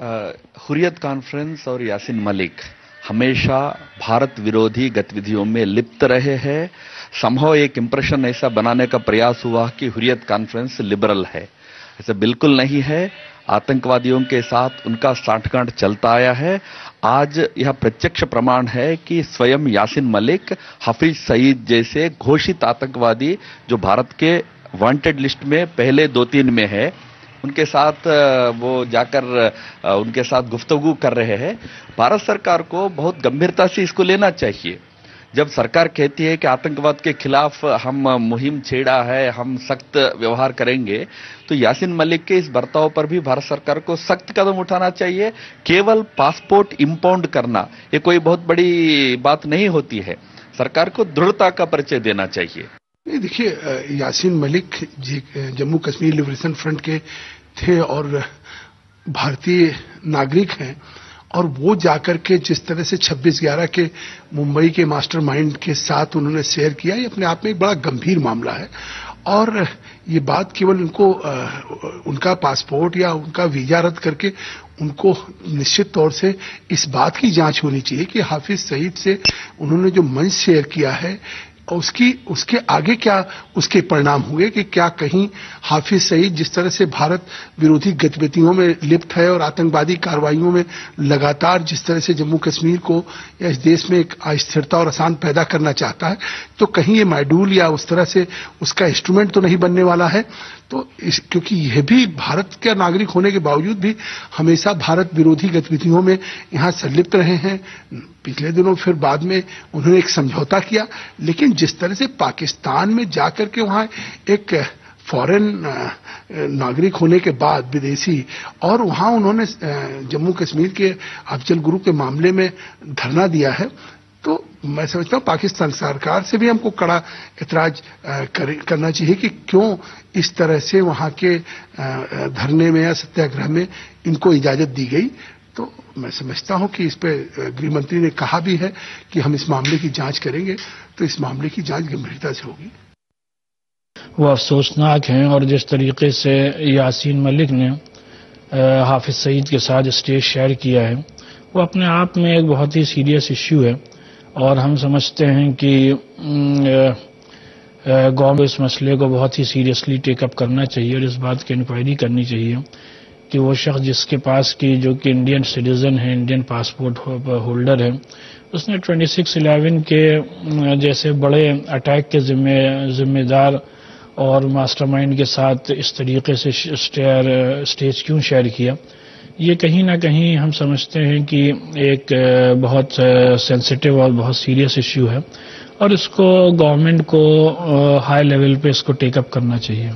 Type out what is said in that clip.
Hurriyat conference और यासीन मलिक हमेशा भारत विरोधी गतिविधियों में लिप्त रहे हैं। संभव एक इंप्रेशन ऐसा बनाने का प्रयास हुआ कि हुर्रियत कॉन्फ्रेंस लिबरल है। ऐसा बिल्कुल नहीं है। आतंकवादियों के साथ उनका सांठगांठ चलता आया है। आज यह प्रत्यक्ष प्रमाण है कि स्वयं यासीन मलिक, हाफिज सईद जैसे घोषित आतंकवादी जो भारत के वांटेड लिस्ट में पहले 2-3 में है, उनके साथ वो जाकर उनके साथ गुफ्तगू कर रहे हैं। भारत सरकार को बहुत गंभीरता से इसको लेना चाहिए। जब सरकार कहती है कि आतंकवाद के खिलाफ हम मुहिम छेड़ा है, हम सख्त व्यवहार करेंगे, तो यासीन मलिक के इस बर्ताव पर भी भारत सरकार को सख्त कदम उठाना चाहिए। केवल पासपोर्ट इंपाउंड करना ये कोई बहुत बड़ी बात नहीं होती है। सरकार को दृढ़ता का परिचय देना चाहिए। देखिए, यासीन मलिक जम्मू कश्मीर लिबरेशन फ्रंट के थे और भारतीय नागरिक हैं, और वो जाकर के जिस तरह से 26/11 के मुंबई के मास्टरमाइंड के साथ उन्होंने शेयर किया, ये अपने आप में एक बड़ा गंभीर मामला है। और ये बात केवल उनको उनका पासपोर्ट या उनका वीजा रद्द करके उनको निश्चित तौर से इस बात की जांच होनी चाहिए कि हाफिज सईद से उन्होंने जो मंच शेयर किया है उसके आगे क्या उसके परिणाम हुए, कि क्या कहीं हाफिज सईद जिस तरह से भारत विरोधी गतिविधियों में लिप्त है और आतंकवादी कार्रवाइयों में लगातार जिस तरह से जम्मू कश्मीर को या इस देश में एक अस्थिरता और अशांति पैदा करना चाहता है, तो कहीं ये मॉड्यूल या उस तरह से उसका इंस्ट्रूमेंट तो नहीं बनने वाला है। तो क्योंकि यह भी भारत का नागरिक होने के बावजूद भी हमेशा भारत विरोधी गतिविधियों में यहाँ संलिप्त रहे हैं। पिछले दिनों फिर बाद में उन्होंने एक समझौता किया, लेकिन जिस तरह से पाकिस्तान में जाकर के वहां एक फॉरेन नागरिक होने के बाद विदेशी, और वहां उन्होंने जम्मू कश्मीर के अफजल गुरु के मामले में धरना दिया है, तो मैं समझता हूं पाकिस्तान सरकार से भी हमको कड़ा ऐतराज करना चाहिए कि क्यों इस तरह से वहां के धरने में या सत्याग्रह में इनको इजाजत दी गई। तो मैं समझता हूं कि इस पे गृह मंत्री ने कहा भी है कि हम इस मामले की जांच करेंगे, तो इस मामले की जांच गंभीरता से होगी। वो अफसोसनाक हैं, और जिस तरीके से यासीन मलिक ने हाफिज सईद के साथ स्टेज शेयर किया है, वो अपने आप में एक बहुत ही सीरियस इश्यू है। और हम समझते हैं कि गवर्नमेंट को इस मसले को बहुत ही सीरियसली टेकअप करना चाहिए और इस बात की इंक्वायरी करनी चाहिए कि वो शख्स जिसके पास की जो कि इंडियन सिटीजन है, इंडियन पासपोर्ट होल्डर है, उसने 26/11 के जैसे बड़े अटैक के जिम्मेदार और मास्टरमाइंड के साथ इस तरीके से स्टेज क्यों शेयर किया। ये कहीं ना कहीं हम समझते हैं कि एक बहुत सेंसिटिव और बहुत सीरियस इश्यू है, और इसको गवर्नमेंट को हाई लेवल पे इसको टेकअप करना चाहिए।